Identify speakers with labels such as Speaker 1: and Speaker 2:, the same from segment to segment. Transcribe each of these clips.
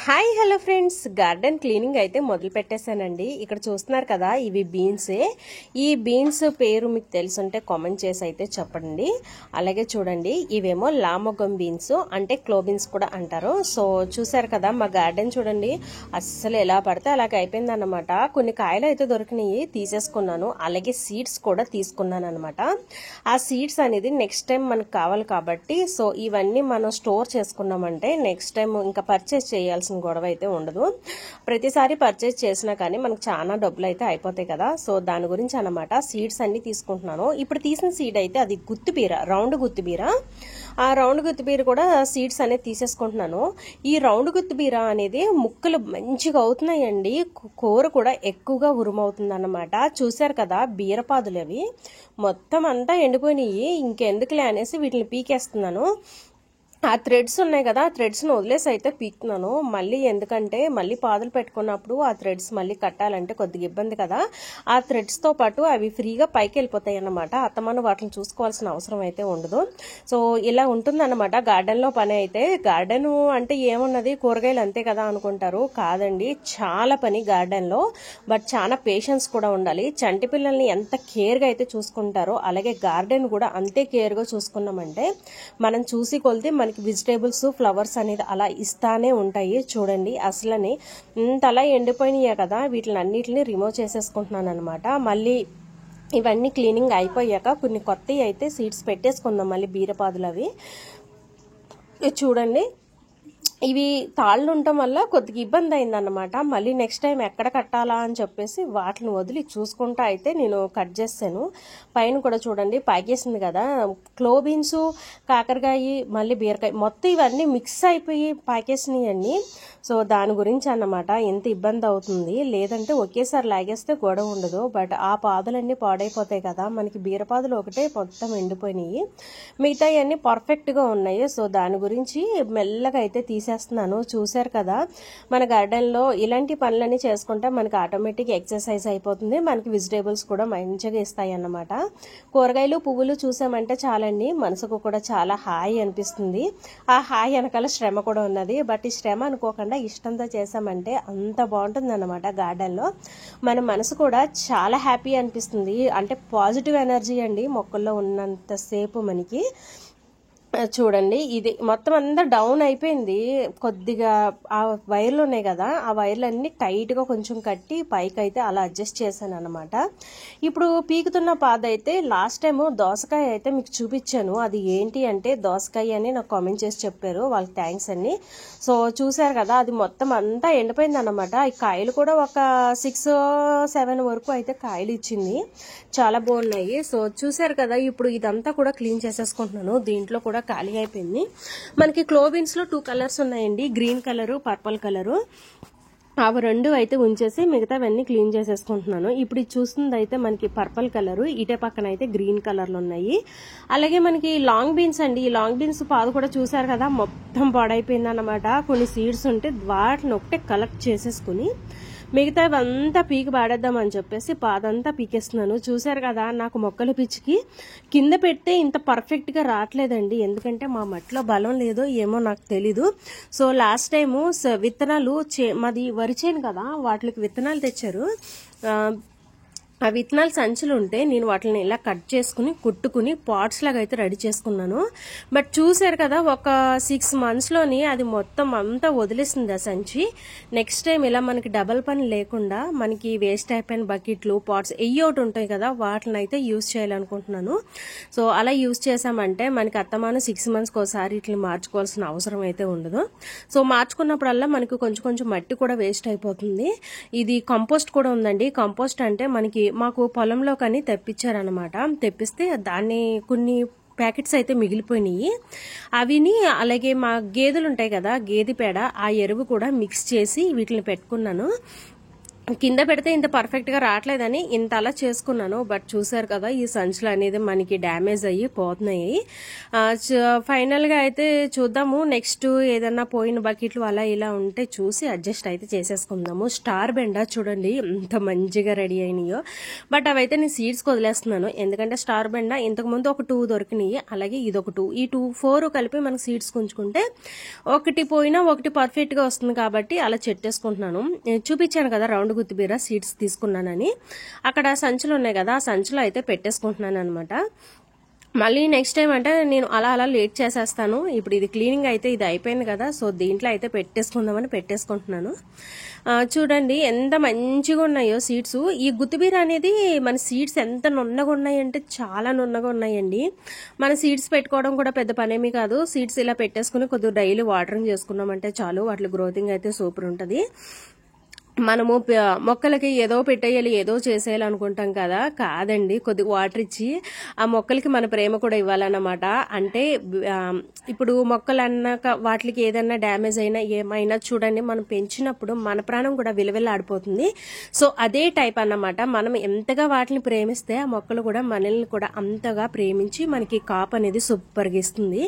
Speaker 1: Hi hello friends, garden cleaning అయితే మొదలు పెట్టేశానండి. ఇక్కడ చూస్తున్నారు కదా, ఇవి బీన్సే. ఈ బీన్స్ పేరు మీకు తెలుసుంటే కామెంట్ చేసి అయితే చెప్పండి. అలాగే చూడండి, ఇవేమో లామొగం బీన్స్, అంటే క్లో బీన్స్ కూడా అంటారు. సో చూసారు కదా, మా గార్డెన్ చూడండి అస్సలు ఎలా పడితే అలాగ అయిపోయింది అనమాట. కొన్ని కాయలు అయితే దొరికినాయి, తీసేసుకున్నాను. అలాగే సీడ్స్ కూడా తీసుకున్నాను అనమాట. ఆ సీడ్స్ అనేది నెక్స్ట్ టైం మనకు కావాలి కాబట్టి, సో ఇవన్నీ మనం స్టోర్ చేసుకున్నామంటే నెక్స్ట్ టైం ఇంకా పర్చేస్ చేయాల్సిన గొడవ అయితే ఉండదు. ప్రతిసారి పర్చేస్ చేసినా కానీ మనకు చాలా డబ్బులు అయితే అయిపోతాయి కదా. సో దాని గురించి అన్నమాట సీడ్స్ అన్ని తీసుకుంటున్నాను. ఇప్పుడు తీసిన సీడ్ అయితే అది గుత్తిబీర, రౌండ్ గుత్తిబీర. ఆ రౌండ్ గుత్తిబీర కూడా సీడ్స్ అనేది తీసేసుకుంటున్నాను. ఈ రౌండ్ గుత్తిబీర అనేది ముక్కలు మంచిగా అవుతున్నాయండి. కూర కూడా ఎక్కువగా ఉరుమవుతుంది అన్నమాట. చూశారు కదా, బీరపాదులు అవి మొత్తం అంతా ఎండిపోయినాయి. ఇంకెందుకులే అనేసి వీటిని పీకేస్తున్నాను. ఆ థ్రెడ్స్ ఉన్నాయి కదా, ఆ థ్రెడ్స్ని వదిలేసి అయితే పీకుతున్నాను. మళ్ళీ ఎందుకంటే మళ్ళీ పాదులు పెట్టుకున్నప్పుడు ఆ థ్రెడ్స్ మళ్ళీ కట్టాలంటే కొద్దిగా ఇబ్బంది కదా. ఆ థ్రెడ్స్తో పాటు అవి ఫ్రీగా పైకి వెళ్ళిపోతాయి అన్నమాట. అత్తమాను వాటిని చూసుకోవాల్సిన అవసరం అయితే ఉండదు. సో ఇలా ఉంటుందన్నమాట గార్డెన్లో పని అయితే. గార్డెన్ అంటే ఏమున్నది, కూరగాయలు అంతే కదా అనుకుంటారు. కాదండి, చాలా పని గార్డెన్లో. బట్ చాలా పేషెన్స్ కూడా ఉండాలి. చంటి పిల్లల్ని ఎంత కేర్గా అయితే చూసుకుంటారో అలాగే గార్డెన్ కూడా అంతే కేర్గా చూసుకున్నామంటే మనం చూసి కొలితే మనకి వెజిటేబుల్స్, ఫ్లవర్స్ అనేది అలా ఇస్తానే ఉంటాయి. చూడండి అసలని ఇంతలా ఎండిపోయినాయే కదా, వీటిని అన్నిటిని రిమూవ్ చేసేసుకుంటున్నాను అనమాట. మళ్ళీ ఇవన్నీ క్లీనింగ్ అయిపోయాక కొన్ని కొత్తవి అయితే సీడ్స్ పెట్టేసుకుందాం. మళ్ళీ బీరపాదులు అవి చూడండి, ఇవి తాళ్ళు ఉండటం వల్ల కొద్దిగా ఇబ్బంది అయిందన్నమాట. మళ్ళీ నెక్స్ట్ టైం ఎక్కడ కట్టాలా అని చెప్పేసి వాటిని వదిలి చూసుకుంటా అయితే నేను కట్ చేస్తాను. పైన కూడా చూడండి పాకేసింది కదా, క్లో బీన్స్, కాకరకాయ, మళ్ళీ బీరకాయ, మొత్తం ఇవన్నీ మిక్స్ అయిపోయి పాకేసినాయండి. సో దాని గురించి అన్నమాట ఎంత ఇబ్బంది అవుతుంది. లేదంటే ఒకేసారి లాగేస్తే గొడవ ఉండదు. బట్ ఆ పాదులన్నీ పాడైపోతాయి కదా, మనకి బీరపాదులు ఒకటే మొత్తం ఎండిపోయినాయి, మిగతా అన్నీ పర్ఫెక్ట్గా ఉన్నాయి. సో దాని గురించి మెల్లగా అయితే తీసేస్తున్నాను. చూశారు కదా, మన గార్డెన్లో ఇలాంటి పనులన్నీ చేసుకుంటే మనకి ఆటోమేటిక్ ఎక్సర్సైజ్ అయిపోతుంది. మనకి వెజిటేబుల్స్ కూడా మంచిగా ఇస్తాయి అన్నమాట. కూరగాయలు, పువ్వులు చూసామంటే చాలండి, మనసుకు కూడా చాలా హాయి అనిపిస్తుంది. ఆ హాయి వెనకాల శ్రమ కూడా ఉన్నది. బట్ ఈ శ్రమ అనుకోకుండా ఇష్టంతో చేసామంటే అంత బాగుంటుంది అన్నమాట. గార్డెన్లో మన మనసు కూడా చాలా హ్యాపీ అనిపిస్తుంది. అంటే పాజిటివ్ ఎనర్జీ అండి మొక్కల్లో ఉన్నంతసేపు మనకి. చూడండి, ఇది మొత్తం అంతా డౌన్ అయిపోయింది. కొద్దిగా ఆ వైర్లు ఉన్నాయి కదా, ఆ వైర్లు అన్ని టైట్గా కొంచెం కట్టి పైకి అయితే అలా అడ్జస్ట్ చేశాను అనమాట. ఇప్పుడు పీకుతున్న పాద అయితే లాస్ట్ టైము దోసకాయ అయితే మీకు చూపించాను. అది ఏంటి అంటే దోసకాయ అని నాకు కామెంట్ చేసి చెప్పారు, వాళ్ళకి థ్యాంక్స్ అండి. సో చూసారు కదా, అది మొత్తం అంతా ఎండిపోయింది అనమాట. ఈ కాయలు కూడా ఒక 6-7 వరకు అయితే కాయలు ఇచ్చింది, చాలా బాగున్నాయి. సో చూసారు కదా, ఇప్పుడు ఇదంతా కూడా క్లీన్ చేసేసుకుంటున్నాను. దీంట్లో కూడా ఖాళీ అయిపోయింది. మనకి క్లో బీన్స్లో 2 కలర్స్ ఉన్నాయండి, గ్రీన్ కలరు, పర్పుల్ కలరు. అవి 2 అయితే ఉంచేసి మిగతావన్నీ క్లీన్ చేసేసుకుంటున్నాను. ఇప్పుడు ఇది చూస్తుంది అయితే మనకి పర్పుల్ కలరు, ఇటే పక్కన అయితే గ్రీన్ కలర్లు ఉన్నాయి. అలాగే మనకి లాంగ్ బీన్స్ అండి, ఈ లాంగ్ బీన్స్ పాదు కూడా చూసారు కదా, మొత్తం పాడైపోయింది అనమాట. కొన్ని సీడ్స్ ఉంటే వాటిని ఒకటే కలెక్ట్ చేసేసుకుని మిగతావంతా పీకి పాడేద్దామని చెప్పేసి పాదంతా పీకేస్తున్నాను. చూసారు కదా, నాకు మొక్కల పిచ్చికి కింద పెడితే ఇంత పర్ఫెక్ట్గా రావట్లేదండి. ఎందుకంటే మా మట్టిలో బలం లేదో ఏమో నాకు తెలీదు. సో లాస్ట్ టైము విత్తనాలు మాది వరి చేను కదా, వాటికి విత్తనాలు తెచ్చారు. ఆ విత్తనాలు సంచులు ఉంటే నేను వాటిని ఇలా కట్ చేసుకుని కుట్టుకుని పాట్స్ లాగా అయితే రెడీ చేసుకున్నాను. బట్ చూసారు కదా, ఒక 6 monthsలోని అది మొత్తం అంతా వదిలేసింది ఆ సంచి. నెక్స్ట్ టైం ఇలా మనకి డబల్ పని లేకుండా మనకి వేస్ట్ అయిపోయిన బకెట్లు, పాట్స్ ఒకటి ఉంటాయి కదా, వాటిని అయితే యూజ్ చేయాలనుకుంటున్నాను. సో అలా యూజ్ చేసామంటే మనకి అత్తమాను 6 monthsకి ఒకసారి ఇట్లా మార్చుకోవాల్సిన అవసరం అయితే ఉండదు. సో మార్చుకున్నప్పుడల్లా మనకి కొంచెం కొంచెం మట్టి కూడా వేస్ట్ అయిపోతుంది. ఇది కంపోస్ట్ కూడా ఉందండి. కంపోస్ట్ అంటే మనకి మాకు పొలంలో కానీ తెప్పించారనమాట. తెప్పిస్తే దాన్ని కొన్ని ప్యాకెట్స్ అయితే మిగిలిపోయినాయి. అవిని అలాగే మా గేదెలు ఉంటాయి కదా, గేదె పేడ, ఆ ఎరువు కూడా మిక్స్ చేసి వీటిని పెట్టుకున్నాను. కింద పెడితే ఇంత పర్ఫెక్ట్గా రావట్లేదని ఇంత అలా చేసుకున్నాను. బట్ చూసారు కదా ఈ సంచులు అనేది మనకి డ్యామేజ్ అయ్యి పోతున్నాయి. ఫైనల్గా అయితే చూద్దాము, నెక్స్ట్ ఏదన్నా పోయిన బకెట్లు అలా ఇలా ఉంటే చూసి అడ్జస్ట్ అయితే చేసేసుకుందాము. స్టార్ బెండా చూడండి ఎంత మంచిగా రెడీ అయినాయో. బట్ అవైతే నేను సీడ్స్కి వదిలేస్తున్నాను, ఎందుకంటే స్టార్ బెండా ఇంతకుముందు ఒక 2 దొరికినాయి, అలాగే ఇదొక 2, ఈ 4 కలిపి మనకు సీడ్స్ ఉంచుకుంటే ఒకటి పోయినా ఒకటి పర్ఫెక్ట్గా వస్తుంది కాబట్టి అలా చెట్టేసుకుంటున్నాను. చూపించాను కదా రౌండ్ గుత్తిబీర సీడ్స్ తీసుకున్నానని, అక్కడ సంచులు ఉన్నాయి కదా ఆ సంచులు అయితే పెట్టేసుకుంటున్నాను అనమాట. మళ్ళీ నెక్స్ట్ టైం అంటే నేను అలా అలా లేట్ చేసేస్తాను. ఇప్పుడు ఇది క్లీనింగ్ అయితే ఇది అయిపోయింది కదా, సో దీంట్లో అయితే పెట్టేసుకుందామని పెట్టేసుకుంటున్నాను. చూడండి ఎంత మంచిగా ఉన్నాయో సీడ్స్. ఈ గుత్తిబీర అనేది మన సీడ్స్ ఎంత నున్నగా ఉన్నాయంటే చాలా నున్నగా ఉన్నాయండి. మన సీడ్స్ పెట్టుకోవడం కూడా పెద్ద పనేమీ కాదు. సీడ్స్ ఇలా పెట్టేసుకుని కొద్దిగా డైలీ వాటరింగ్ చేసుకున్నామంటే చాలు, వాటి గ్రోతింగ్ అయితే సూపర్ ఉంటుంది. మనము మొక్కలకి ఏదో పెట్టేయాలి ఏదో చేసేయాలి అనుకుంటాం కదా, కాదండి, కొద్దిగా వాటర్ ఇచ్చి ఆ మొక్కలకి మన ప్రేమ కూడా ఇవ్వాలన్నమాట. అంటే ఇప్పుడు మొక్కలు అన్నాక వాటికి ఏదైనా డ్యామేజ్ అయినా ఏమైనా చూడండి, మనం పెంచినప్పుడు మన ప్రాణం కూడా విలువెల్లాడిపోతుంది. సో అదే టైప్ అన్నమాట, మనం ఎంతగా వాటిని ప్రేమిస్తే ఆ మొక్కలు కూడా మనల్ని కూడా అంతగా ప్రేమించి మనకి కాపు అనేది సూపర్గా ఇస్తుంది.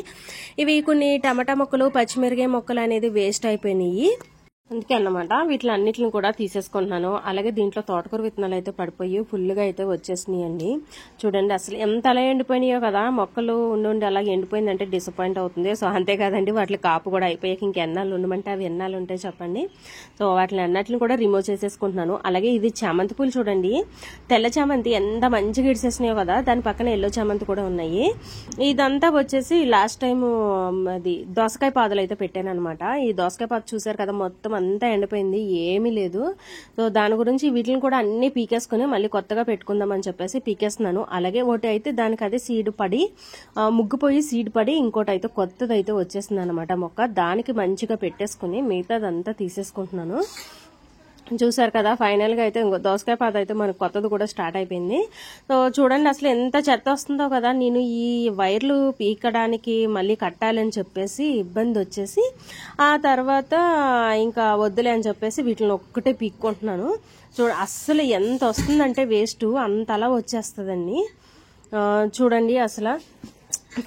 Speaker 1: ఇవి కొన్ని టమాటా మొక్కలు పచ్చిమిరకాయ మొక్కలు అనేది వేస్ట్ అయిపోయినాయి, అందుకే అన్నమాట వీటిని అన్నిటిని కూడా తీసేసుకుంటున్నాను. అలాగే దీంట్లో తోటకూర విత్తనాలు అయితే పడిపోయి ఫుల్గా అయితే వచ్చేసినాయండి. చూడండి అసలు ఎంత అలా ఎండిపోయినాయో కదా, మొక్కలు ఉండి అలా ఎండిపోయిందంటే డిసప్పాయింట్ అవుతుంది. సో అంతే కాదండి, వాటి కాపు కూడా అయిపోయాక ఇంకెన్నాళ్ళు ఉండమంటే అవి ఎన్నాళ్ళు ఉంటాయి చెప్పండి. సో వాటిని అన్నిటిని కూడా రిమూవ్ చేసేసుకుంటున్నాను. అలాగే ఇది చామంతి పూలు చూడండి, తెల్ల చామంతి ఎంత మంచిగా ఇడిసేసినాయో కదా, దాని పక్కన ఎల్లో చామంతి కూడా ఉన్నాయి. ఇదంతా వచ్చేసి లాస్ట్ టైం అది దోసకాయ పాదులు అయితే పెట్టాను అనమాట. ఈ దోసకాయ పాదు చూసారు కదా మొత్తం అంతా ఎండిపోయింది, ఏమీ లేదు. సో దాని గురించి వీటిని కూడా అన్ని పీకేసుకుని మళ్ళీ కొత్తగా పెట్టుకుందామని చెప్పేసి పీకేస్తున్నాను. అలాగే ఒకటి అయితే దానికి అదే సీడ్ పడి ముగ్గుపోయి సీడ్ పడి ఇంకోటి అయితే కొత్తది అయితే వచ్చేసింది అనమాట మొక్క, దానికి మంచిగా పెట్టేసుకుని మిగతాదంతా తీసేసుకుంటున్నాను. చూసారు కదా ఫైనల్గా అయితే దోసకాయ పాత అయితే మనకు కొత్తది కూడా స్టార్ట్ అయిపోయింది. సో చూడండి అసలు ఎంత చెత్త వస్తుందో కదా, నేను ఈ వైర్లు పీకడానికి మళ్ళీ కట్టాలని చెప్పేసి ఇబ్బంది వచ్చేసి ఆ తర్వాత ఇంకా వద్దులే అని చెప్పేసి వీటిని ఒక్కటే పీక్కుంటున్నాను. అస్సలు ఎంత వస్తుందంటే వేస్ట్ అంతలా వచ్చేస్తుందండి. చూడండి అసలు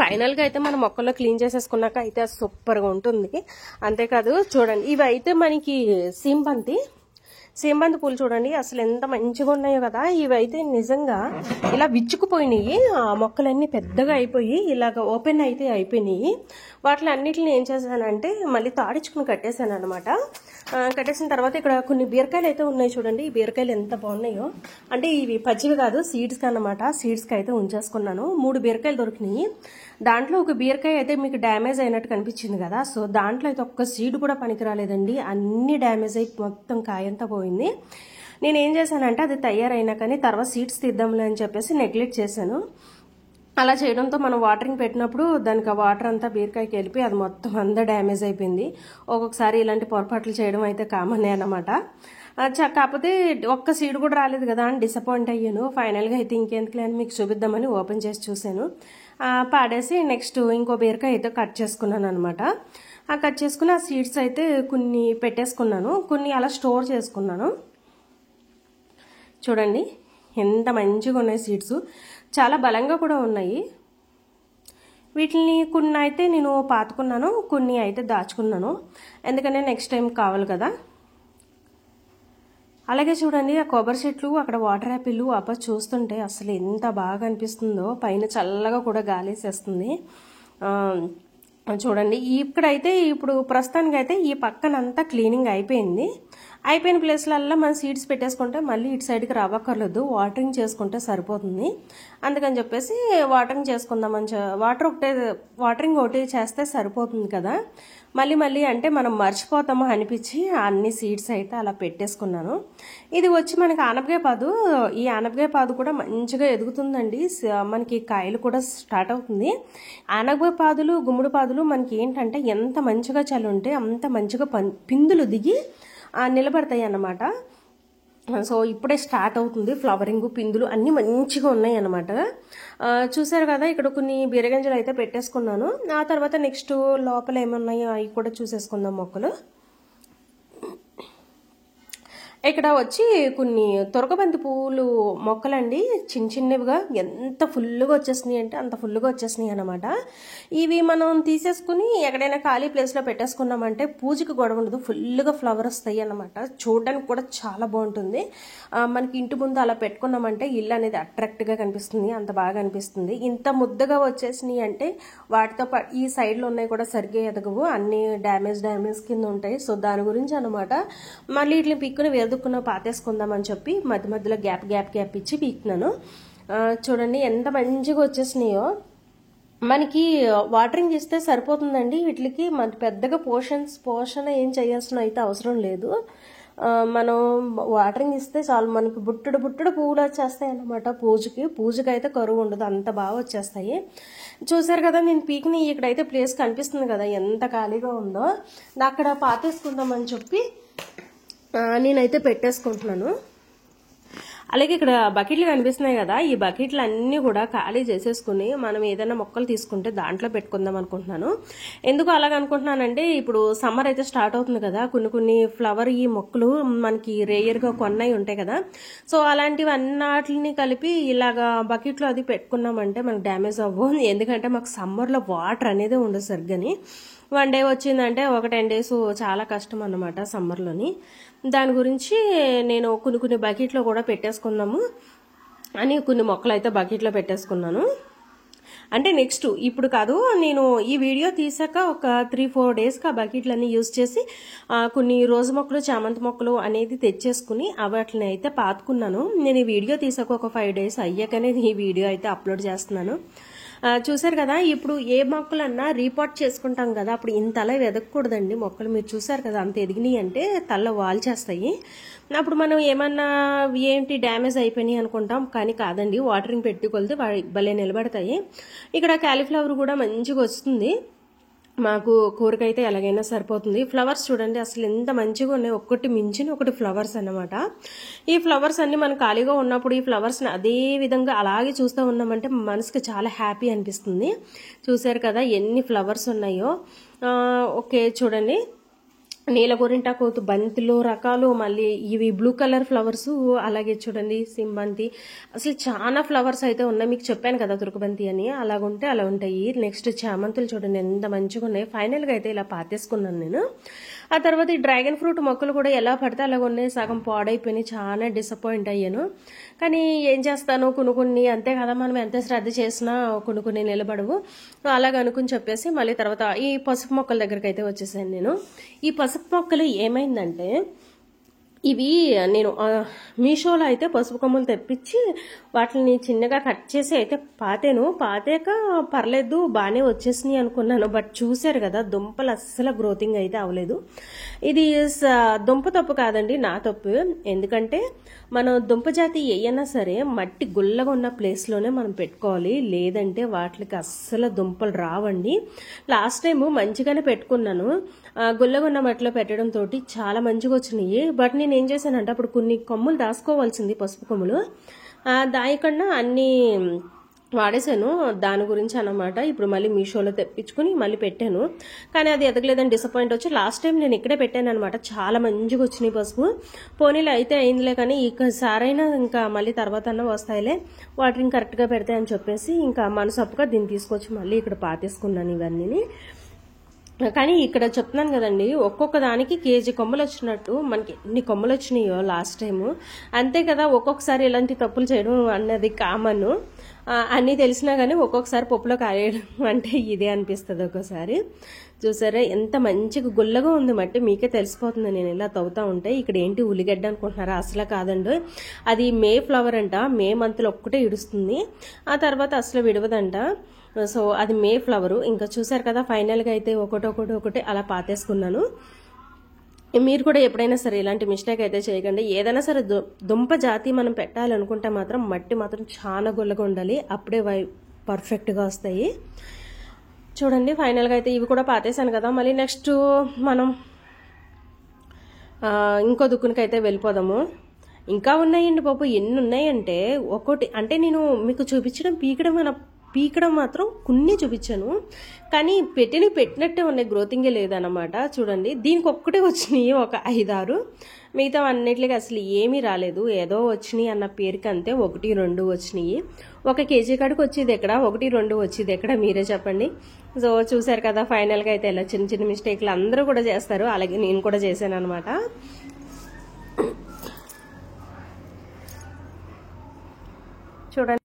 Speaker 1: ఫైనల్గా అయితే మన మొక్కల్లో క్లీన్ చేసేసుకున్నాక అయితే సూపర్గా ఉంటుంది. అంతేకాదు చూడండి ఇవి అయితే మనకి సేంబంతి పూలు చూడండి అసలు ఎంత మంచిగా ఉన్నాయో కదా. ఇవైతే నిజంగా ఇలా విచ్చుకుపోయినాయి, మొక్కలన్నీ పెద్దగా అయిపోయి ఇలాగ ఓపెన్ అయితే అయిపోయినాయి. వాటిని అన్నిటిని ఏం చేశానంటే మళ్ళీ తాడించుకుని కట్టేశాను అనమాట. కట్టేసిన తర్వాత ఇక్కడ కొన్ని బీరకాయలు అయితే ఉన్నాయి చూడండి, ఈ బీరకాయలు ఎంత బాగున్నాయో, అంటే ఇవి పచ్చివి కాదు సీడ్స్కి అనమాట. సీడ్స్కి అయితే ఉంచేసుకున్నాను. 3 బీరకాయలు దొరికినాయి. దాంట్లో ఒక బీరకాయ అయితే మీకు డ్యామేజ్ అయినట్టు కనిపించింది కదా, సో దాంట్లో అయితే ఒక్క సీడ్ కూడా పనికి రాలేదండి, అన్ని డ్యామేజ్ అయి మొత్తం కాయంతా పోయింది. నేను ఏం చేశానంటే అది తయారైనా కానీ తర్వాత సీడ్స్ తీద్దాంలే అని చెప్పేసి నెగ్లెక్ట్ చేశాను. అలా చేయడంతో మనం వాటరింగ్ పెట్టినప్పుడు దానికి ఆ వాటర్ అంతా బీరకాయకి వెళ్ళి అది మొత్తం అంతా డ్యామేజ్ అయిపోయింది. ఒక్కొక్కసారి ఇలాంటి పొరపాట్లు చేయడం అయితే కామనే అన్నమాట. కాకపోతే ఒక్క సీడ్ కూడా రాలేదు కదా అని డిసప్పాయింట్ అయ్యాను. ఫైనల్గా అయితే ఇంకెందుకులే అని మీకు చూపిద్దామని ఓపెన్ చేసి చూశాను. పాడేసి నెక్స్ట్ ఇంకో బీరకాయ అయితే కట్ చేసుకున్నాను అనమాట. కట్ చేసుకుని ఆ సీడ్స్ అయితే కొన్ని పెట్టేసుకున్నాను, కొన్ని అలా స్టోర్ చేసుకున్నాను. చూడండి ఎంత మంచిగా ఉన్నాయి సీడ్స్, చాలా బలంగా కూడా ఉన్నాయి. వీటిని కొన్ని అయితే నేను పాతుకున్నాను, కొన్ని అయితే దాచుకున్నాను, ఎందుకంటే నెక్స్ట్ టైం కావాలి కదా. అలాగే చూడండి ఆ కొబ్బరి చెట్లు అక్కడ వాటర్ యాపిల్ చూస్తుంటే అసలు ఎంత బాగా అనిపిస్తుందో, పైన చల్లగా కూడా గాలేసేస్తుంది. చూడండి ఇక్కడైతే ఇప్పుడు ప్రస్తుతానికి అయితే ఈ పక్కనంతా క్లీనింగ్ అయిపోయింది. అయిపోయిన ప్లేస్లల్లో మనం సీడ్స్ పెట్టేసుకుంటే మళ్ళీ ఇటు సైడ్కి రావక్కర్లేదు, వాటరింగ్ చేసుకుంటే సరిపోతుంది. అందుకని చెప్పేసి వాటరింగ్ చేసుకుందామని వాటరింగ్ ఒకటి చేస్తే సరిపోతుంది కదా. మళ్ళీ అంటే మనం మర్చిపోతామో అనిపించి అన్ని సీడ్స్ అయితే అలా పెట్టేసుకున్నాను. ఇది వచ్చి మనకి ఆనపకాయ పాదు, ఈ ఆనపకాయ పాదు కూడా మంచిగా ఎదుగుతుందండి, మనకి కాయలు కూడా స్టార్ట్ అవుతుంది. ఆనపకాయ పాదులు గుమ్మడి పాదులు మనకి ఏంటంటే ఎంత మంచిగా చల్లుంటే అంత మంచిగా పిందులు దిగి నిలబడతాయి అన్నమాట. సో ఇప్పుడే స్టార్ట్ అవుతుంది ఫ్లవరింగ్, పిందులు అన్నీ మంచిగా ఉన్నాయి అన్నమాట. చూసారు కదా ఇక్కడ కొన్ని బీరగింజలు అయితే పెట్టేసుకున్నాను. ఆ తర్వాత నెక్స్ట్ లోపల ఏమున్నాయో అవి కూడా చూసేసుకుందాం మొక్కలు. ఇక్కడ వచ్చి కొన్ని తొరకబంతి పువ్వులు మొక్కలండి, చిన్న చిన్నవిగా ఎంత ఫుల్గా వచ్చేసినాయి అంటే అంత ఫుల్గా వచ్చేసినాయి అనమాట. ఇవి మనం తీసేసుకుని ఎక్కడైనా ఖాళీ ప్లేస్లో పెట్టేసుకున్నామంటే పూజకి గొడవ ఉండదు, ఫుల్గా ఫ్లవర్ వస్తాయి అన్నమాట. చూడడానికి కూడా చాలా బాగుంటుంది. మనకి ఇంటి ముందు అలా పెట్టుకున్నామంటే ఇల్లు అనేది అట్రాక్ట్గా కనిపిస్తుంది, అంత బాగా అనిపిస్తుంది. ఇంత ముద్దగా వచ్చేసినాయి అంటే వాటితో పాటు ఈ సైడ్లో ఉన్నాయి కూడా సరిగ్గా ఎదగవు, అన్ని డ్యామేజ్ కింద ఉంటాయి. సో దాని గురించి అనమాట మళ్ళీ ఇట్లా పిక్కుని వేదుక్కున్న పాతేసుకుందామని చెప్పి మధ్య మధ్యలో గ్యాప్ ఇచ్చి పీకున్నాను. చూడండి ఎంత మంచిగా వచ్చేసినాయో. మనకి వాటరింగ్ ఇస్తే సరిపోతుందండి వీటికి, మన పెద్దగా పోషణ ఏం చేయాల్సిన అయితే అవసరం లేదు. మనం వాటరింగ్ ఇస్తే చాలు, మనకి బుట్టడు పువ్వులు వచ్చేస్తాయి అన్నమాట. పూజకి అయితే కరువు ఉండదు, అంత బాగా వచ్చేస్తాయి. చూసారు కదా నేను పీక్ని, ఇక్కడైతే ప్లేస్ కనిపిస్తుంది కదా ఎంత ఖాళీగా ఉందో. అక్కడ పాతేసుకుందామని చెప్పి నేనైతే పెట్టేసుకుంటున్నాను. అలాగే ఇక్కడ బకెట్లు కనిపిస్తున్నాయి కదా, ఈ బకెట్లు అన్నీ కూడా ఖాళీ చేసేసుకుని మనం ఏదైనా మొక్కలు తీసుకుంటే దాంట్లో పెట్టుకుందాం అనుకుంటున్నాను. ఎందుకు అలాగ అనుకుంటున్నానంటే ఇప్పుడు సమ్మర్ అయితే స్టార్ట్ అవుతుంది కదా, కొన్ని ఫ్లవర్ ఈ మొక్కలు మనకి రేయర్గా కొన్నాయి ఉంటాయి కదా. సో అలాంటివి అన్నిటిని కలిపి ఇలాగా బకెట్లో అది పెట్టుకున్నామంటే మనకు డ్యామేజ్ అవ్వవు. ఎందుకంటే మాకు సమ్మర్లో వాటర్ అనేది ఉండదు సరిగ్గాని. 1 డే వచ్చిందంటే ఒక 10 days చాలా కష్టం అన్నమాట సమ్మర్లోని. దాని గురించి నేను కొన్ని బకెట్లో కూడా పెట్టేసుకుందాము అని కొన్ని మొక్కలు అయితే బకెట్లో పెట్టేసుకున్నాను. అంటే నెక్స్ట్ ఇప్పుడు కాదు, నేను ఈ వీడియో తీసాక ఒక 3-4 daysకి ఆ బకెట్లన్నీ యూజ్ చేసి కొన్ని రోజు మొక్కలు చామంతి మొక్కలు అనేది తెచ్చేసుకుని వాటిని అయితే పాతుకున్నాను. నేను ఈ వీడియో తీసాక ఒక 5 days అయ్యాకనే ఈ వీడియో అయితే అప్లోడ్ చేస్తున్నాను. చూసారు కదా, ఇప్పుడు ఏ మొక్కలన్నా రీపాట్ చేసుకుంటాం కదా, అప్పుడు ఇంతలా ఎదగకూడదండి మొక్కలు. మీరు చూసారు కదా అంత ఎదిగినాయి అంటే తల్ల వాల్చేస్తాయి. అప్పుడు మనం ఏమన్నా ఏంటి డ్యామేజ్ అయిపోయినాయి అనుకుంటాం, కానీ కాదండి, వాటరింగ్ పెట్టుకొలితే భలే నిలబడతాయి. ఇక్కడ క్యాలీఫ్లవర్ కూడా మంచిగా వస్తుంది, మాకు కూరకైతే ఎలాగైనా సరిపోతుంది. ఫ్లవర్స్ చూడండి అసలు ఎంత మంచిగా ఉన్నాయి, ఒక్కటి మించిన ఒకటి ఫ్లవర్స్ అన్నమాట. ఈ ఫ్లవర్స్ అన్ని మనం ఖాళీగా ఉన్నప్పుడు ఈ ఫ్లవర్స్ని అదే విధంగా అలాగే చూస్తూ ఉన్నామంటే మనసుకి చాలా హ్యాపీ అనిపిస్తుంది. చూసారు కదా ఎన్ని ఫ్లవర్స్ ఉన్నాయో. ఓకే చూడండి, నీల గోరింటాకు బంతిలో రకాలు, మళ్ళీ ఇవి బ్లూ కలర్ ఫ్లవర్స్, అలాగే చూడండి సింబంతి, అసలు చాలా ఫ్లవర్స్ అయితే ఉన్నాయి. మీకు చెప్పాను కదా తురుకుబంతి అని, అలాగుంటే అలా ఉంటాయి. నెక్స్ట్ చామంతులు చూడండి ఎంత మంచిగా ఉన్నాయి. ఫైనల్గా అయితే ఇలా పాతేసుకున్నాను నేను. ఆ తర్వాత ఈ డ్రాగన్ ఫ్రూట్ మొక్కలు కూడా ఎలా పడితే అలాగ ఉన్నాయి, సగం పాడైపోయినాయి, చాలా డిసప్పాయింట్ అయ్యాను. కానీ ఏం చేస్తాను, కొన్ని అంతే కదా, మనం ఎంత శ్రద్ధ చేసినా కొన్ని నిలబడవు. అలాగ అనుకుని చెప్పేసి మళ్ళీ తర్వాత ఈ పసుపు మొక్కల దగ్గరికి అయితే వచ్చేసాను నేను. ఈ పసుపు మొక్కలు ఏమైందంటే ఇవి నేను మీషోలో అయితే పసుపు కొమ్మలు తెప్పించి వాటిని చిన్నగా కట్ చేసి అయితే పాతాక పర్లేదు బాగానే వచ్చేసినాయి అనుకున్నాను. బట్ చూసారు కదా దుంపలు అస్సలు గ్రోతింగ్ అయితే అవ్వలేదు. ఇది దుంప తప్పు కాదండి, నా తప్పు. ఎందుకంటే మనం దుంప జాతి ఏయైనా సరే మట్టి గుల్లగా ఉన్న ప్లేస్లోనే మనం పెట్టుకోవాలి, లేదంటే వాటికి అస్సలు దుంపలు రావండి. లాస్ట్ టైం మంచిగానే పెట్టుకున్నాను, గుల్లగా ఉన్న మట్టిలో పెట్టడంతో చాలా మంచిగా వచ్చినాయి. బట్ నేను ఏం చేశానంటే అప్పుడు కొన్ని కొమ్ములు దాచుకోవాల్సింది, పసుపు కొమ్ములు, దానికన్నా అన్ని వాడేసాను. దాని గురించి అన్నమాట ఇప్పుడు మళ్ళీ మీషోలో తెప్పించుకుని మళ్ళీ పెట్టాను, కానీ అది ఎదగలేదని డిసప్పాయింట్ వచ్చి లాస్ట్ టైం నేను ఇక్కడే పెట్టాను అనమాట. చాలా మంచిగా వచ్చినాయి పసుపు. పోనీలు అయితే అయిందిలే, కానీ ఈసారైనా ఇంకా మళ్ళీ తర్వాత అన్నా వస్తాయిలే, వాటరింగ్ కరెక్ట్గా పెడతాయి అని చెప్పేసి ఇంకా మనసప్పుగా దీన్ని తీసుకొచ్చి మళ్ళీ ఇక్కడ పాతేసుకున్నాను ఇవన్నీ. కానీ ఇక్కడ చెప్తున్నాను కదండి, ఒక్కొక్క దానికి కేజీ కొమ్మలు వచ్చినట్టు మనకి ఎన్ని కొమ్మలు వచ్చినాయో లాస్ట్ టైము. అంతే కదా, ఒక్కొక్కసారి ఇలాంటి తప్పులు చేయడం అన్నది కామన్. అన్నీ తెలిసినా కానీ ఒక్కొక్కసారి పప్పులో కాయడం అంటే ఇదే అనిపిస్తుంది ఒక్కోసారి. చూసారా ఎంత మంచిగా గుల్లగా ఉంది మట్టి, మీకే తెలిసిపోతుంది నేను ఇలా తవ్వుతూ ఉంటే. ఇక్కడ ఏంటి ఉల్లిగడ్డ అనుకుంటున్నారా, అసలు కాదండి, అది మే ఫ్లవర్ అంట, మే మంత్లో ఒక్కటే ఇడుస్తుంది, ఆ తర్వాత అసలు విడవదంట. సో అది మే ఫ్లవరు. ఇంకా చూసారు కదా ఫైనల్గా అయితే ఒకటి అలా పాతేసుకున్నాను. మీరు కూడా ఎప్పుడైనా సరే ఇలాంటి మిస్టేక్ అయితే చేయకండి. ఏదైనా సరే దుంప జాతి మనం పెట్టాలనుకుంటే మాత్రం మట్టి మాత్రం చాలా గుల్లగా ఉండాలి, అప్పుడే పర్ఫెక్ట్గా వస్తాయి. చూడండి ఫైనల్గా అయితే ఇవి కూడా పాతేసాను కదా. మళ్ళీ నెక్స్ట్ మనం ఇంకో దుక్కునికైతే వెళ్ళిపోదాము. ఇంకా ఉన్నాయండి బాబు, ఎన్ని ఉన్నాయంటే ఒక్కోటి అంటే నేను మీకు చూపించడం పీకడం పీకడం మాత్రం కొన్ని చూపించాను, కానీ పెట్టినట్టే ఉన్నాయి, గ్రోతింగే లేదన్నమాట. చూడండి, దీనికి ఒక్కటే వచ్చినాయి ఒక 5-6, మిగతా అన్నిటికి అసలు ఏమీ రాలేదు. ఏదో వచ్చినాయి అన్న పేరుకి అంతే, 1-2 వచ్చినాయి. 1 కేజీ కాడికి వచ్చేది ఎక్కడ, 1-2 వచ్చేది ఎక్కడ, మీరే చెప్పండి. సో చూసారు కదా, ఫైనల్గా అయితే ఇలా చిన్న చిన్న మిస్టేక్లు అందరూ కూడా చేస్తారు, అలాగే నేను కూడా చేశాను అనమాట. చూడండి.